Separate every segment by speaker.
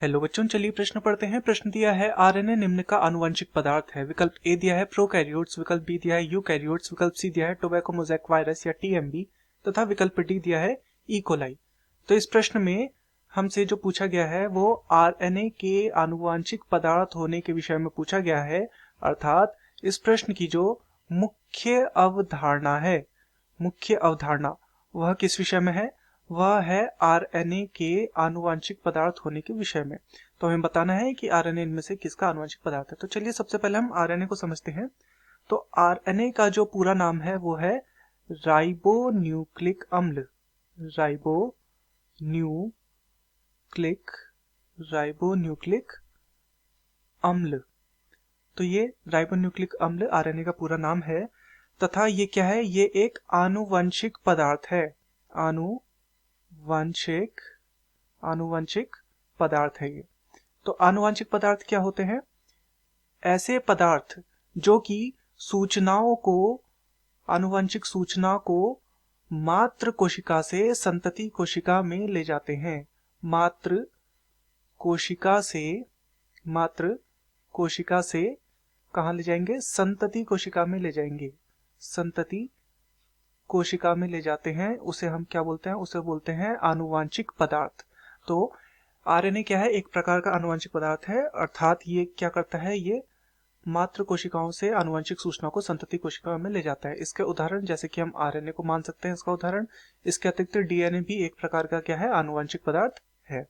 Speaker 1: Hello बच्चों, चलिए प्रश्न पढ़ते हैं। प्रश्न दिया है आरएनए निम्न का आनुवंशिक पदार्थ है। विकल्प ए दिया है प्रोकैरियोट्स, विकल्प बी दिया है यूकैरियोट्स, विकल्प सी दिया है टोबैको मोज़ेक वायरस या टीएमबी तथा विकल्प डी दिया है इकोलाई। तो इस प्रश्न में हमसे जो पूछा गया है वो आरएनए के आनुवंशिक पदार्थ होने के विषय में पूछा गया है। अर्थात इस प्रश्न की जो मुख्य अवधारणा है, मुख्य अवधारणा वह किस विषय में है? वह है आरएनए के आनुवांशिक पदार्थ होने के विषय में। तो हमें बताना है कि आरएनए इनमें से किसका आनुवांशिक पदार्थ है। तो चलिए सबसे पहले हम आरएनए को समझते हैं। तो आरएनए का जो पूरा नाम है वो है राइबोन्यूक्लिक अम्ल। राइबोन्यूक्लिक अम्ल। तो ये राइबोन्यूक्लिक अम्ल आरएनए का पूरा नाम है तथा ये क्या है? ये एक आनुवंशिक पदार्थ है। आनुवंशिक पदार्थ है ये। तो आनुवंशिक पदार्थ क्या होते हैं? ऐसे पदार्थ जो कि सूचनाओं को, आनुवंशिक सूचना को मात्र कोशिका से संतति कोशिका में ले जाते हैं। मात्र कोशिका से कहाँ ले जाएंगे? संतति कोशिका में ले जाएंगे। संतति कोशिका में ले जाते हैं, उसे हम क्या बोलते हैं? उसे बोलते हैं आनुवांशिक पदार्थ। तो आरएनए क्या है? एक प्रकार का आनुवांशिक पदार्थ है। अर्थात ये क्या करता है? ये मात्र कोशिकाओं से आनुवांशिक सूचना को संतति कोशिका में ले जाता है। इसके उदाहरण जैसे कि हम आरएनए को मान सकते हैं इसका उदाहरण। इसके अतिरिक्त डीएनए भी एक प्रकार का क्या है? आनुवांशिक पदार्थ है।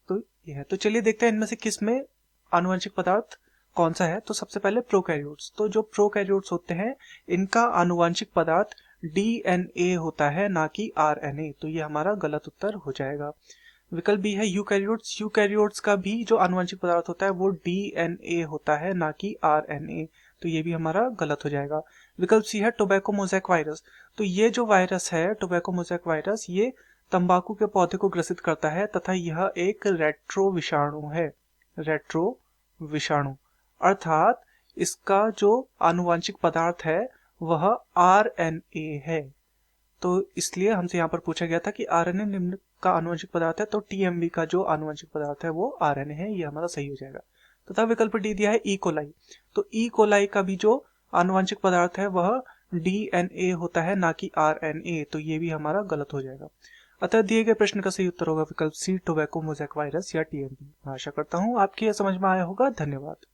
Speaker 1: तो यह है। तो चलिए देखते हैं इनमें से किस में आनुवांशिक पदार्थ कौन सा है। तो सबसे पहले प्रोकैरियोट्स। तो जो प्रोकैरियोट्स होते हैं इनका आनुवांशिक पदार्थ डीएनए होता है, ना कि आरएनए। तो ये हमारा गलत उत्तर हो जाएगा। विकल्प बी है यूकैरियोट्स। यूकैरियोट्स का भी जो आनुवंशिक पदार्थ होता है वो डीएनए होता है, ना कि आरएनए। तो ये भी हमारा गलत हो जाएगा। विकल्प सी है टोबैको मोज़ेक वायरस। तो ये जो वायरस है टोबैको मोज़ेक वायरस, ये तंबाकू के पौधे को ग्रसित करता है तथा यह एक रेट्रो विषाणु है। रेट्रो विषाणु अर्थात इसका जो आनुवंशिक पदार्थ है वह आरएनए है। तो इसलिए हमसे यहाँ पर पूछा गया था कि आरएनए निम्न का आनुवंशिक पदार्थ है, तो टीएमबी का जो आनुवंशिक पदार्थ है वो आरएनए है। ये हमारा सही हो जाएगा। तथा विकल्प डी दिया है इकोलाई। तो इकोलाई का भी जो आनुवंशिक पदार्थ है वह डीएनए होता है, ना कि आरएनए। तो ये भी हमारा गलत हो जाएगा। अतः दिए गए प्रश्न का सही उत्तर होगा विकल्प सी, टोबैको मोज़ेक वायरस या टीएमबी। मैं आशा करता हूँ आपकी यह समझ में आया होगा। धन्यवाद।